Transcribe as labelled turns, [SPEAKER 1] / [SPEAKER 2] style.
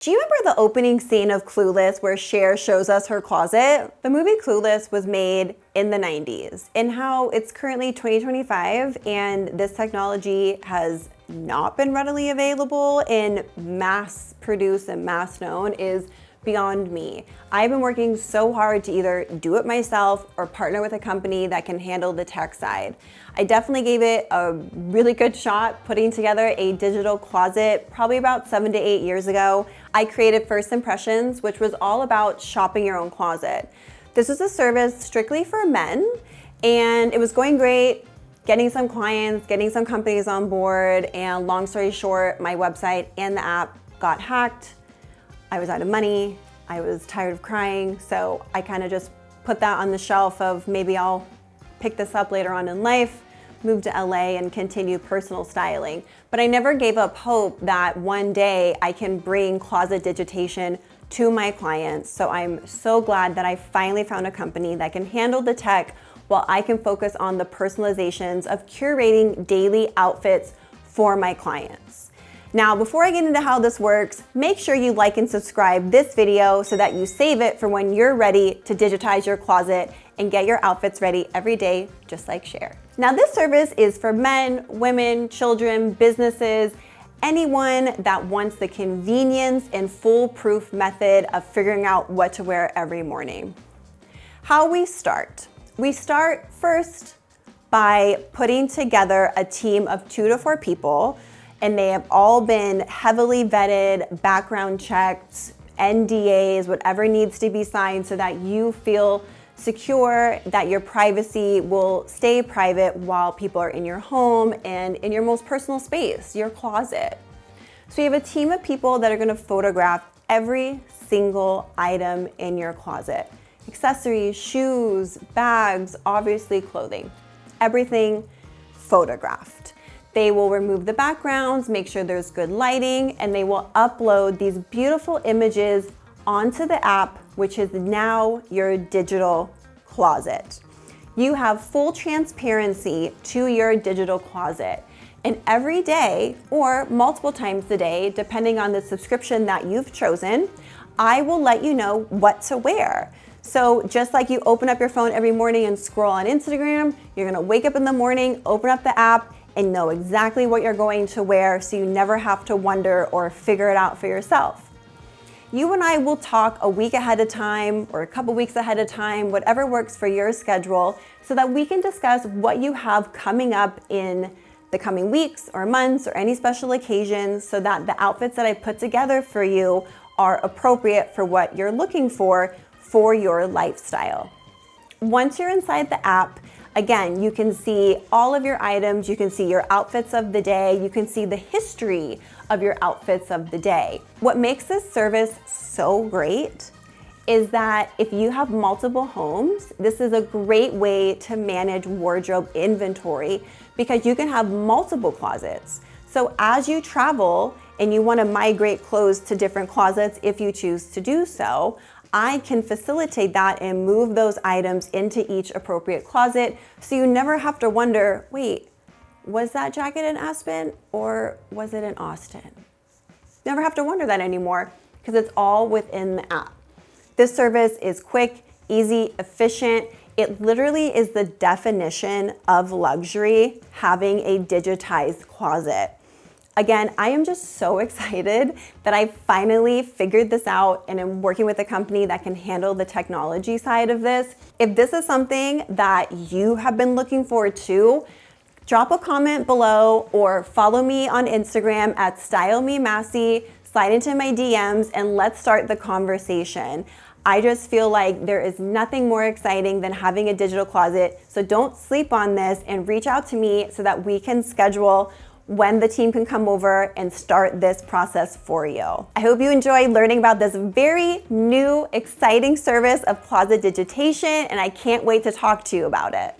[SPEAKER 1] Do you remember the opening scene of Clueless where Cher shows us her closet? The movie Clueless was made in the 90s, and how it's currently 2025 and this technology has not been readily available and mass produced and mass known is beyond me. I've been working so hard to either do it myself or partner with a company that can handle the tech side. I definitely gave it a really good shot putting together a digital closet probably about 7 to 8 years ago. I created First Impressions, which was all about shopping your own closet. This was a service strictly for men, and it was going great, getting some clients, getting some companies on board, and long story short, my website and the app got hacked. I was out of money, I was tired of crying, so I kind of just put that on the shelf of maybe I'll pick this up later on in life, move to LA and continue personal styling. But I never gave up hope that one day I can bring closet digitation to my clients. So I'm so glad that I finally found a company that can handle the tech while I can focus on the personalizations of curating daily outfits for my clients. Now, before I get into how this works, make sure you like and subscribe this video so that you save it for when you're ready to digitize your closet and get your outfits ready every day, just like Cher. Now, this service is for men, women, children, businesses, anyone that wants the convenience and foolproof method of figuring out what to wear every morning. How we start? We start first by putting together a team of 2 to 4 people, and they have all been heavily vetted, background checked, NDAs, whatever needs to be signed so that you feel secure, that your privacy will stay private while people are in your home and in your most personal space, your closet. So you have a team of people that are gonna photograph every single item in your closet. Accessories, shoes, bags, obviously clothing, everything photographed. They will remove the backgrounds, make sure there's good lighting, and they will upload these beautiful images onto the app, which is now your digital closet. You have full transparency to your digital closet. And every day, or multiple times a day, depending on the subscription that you've chosen, I will let you know what to wear. So just like you open up your phone every morning and scroll on Instagram, you're gonna wake up in the morning, open up the app, and know exactly what you're going to wear so you never have to wonder or figure it out for yourself. You and I will talk a week ahead of time or a couple weeks ahead of time, whatever works for your schedule, so that we can discuss what you have coming up in the coming weeks or months or any special occasions so that the outfits that I put together for you are appropriate for what you're looking for your lifestyle. Once you're inside the app, again, you can see all of your items, you can see your outfits of the day, you can see the history of your outfits of the day. What makes this service so great is that if you have multiple homes, this is a great way to manage wardrobe inventory because you can have multiple closets. So as you travel and you want to migrate clothes to different closets if you choose to do so, I can facilitate that and move those items into each appropriate closet so you never have to wonder, wait, was that jacket in Aspen or was it in Austin? Never have to wonder that anymore because it's all within the app. This service is quick, easy, efficient. It literally is the definition of luxury, having a digitized closet. Again, I am just so excited that I finally figured this out and am working with a company that can handle the technology side of this. If this is something that you have been looking forward to, drop a comment below or follow me on Instagram at StyleMeMassey, slide into my DMs and let's start the conversation. I just feel like there is nothing more exciting than having a digital closet. So don't sleep on this and reach out to me so that we can schedule when the team can come over and start this process for you. I hope you enjoyed learning about this very new, exciting service of closet digitation, and I can't wait to talk to you about it.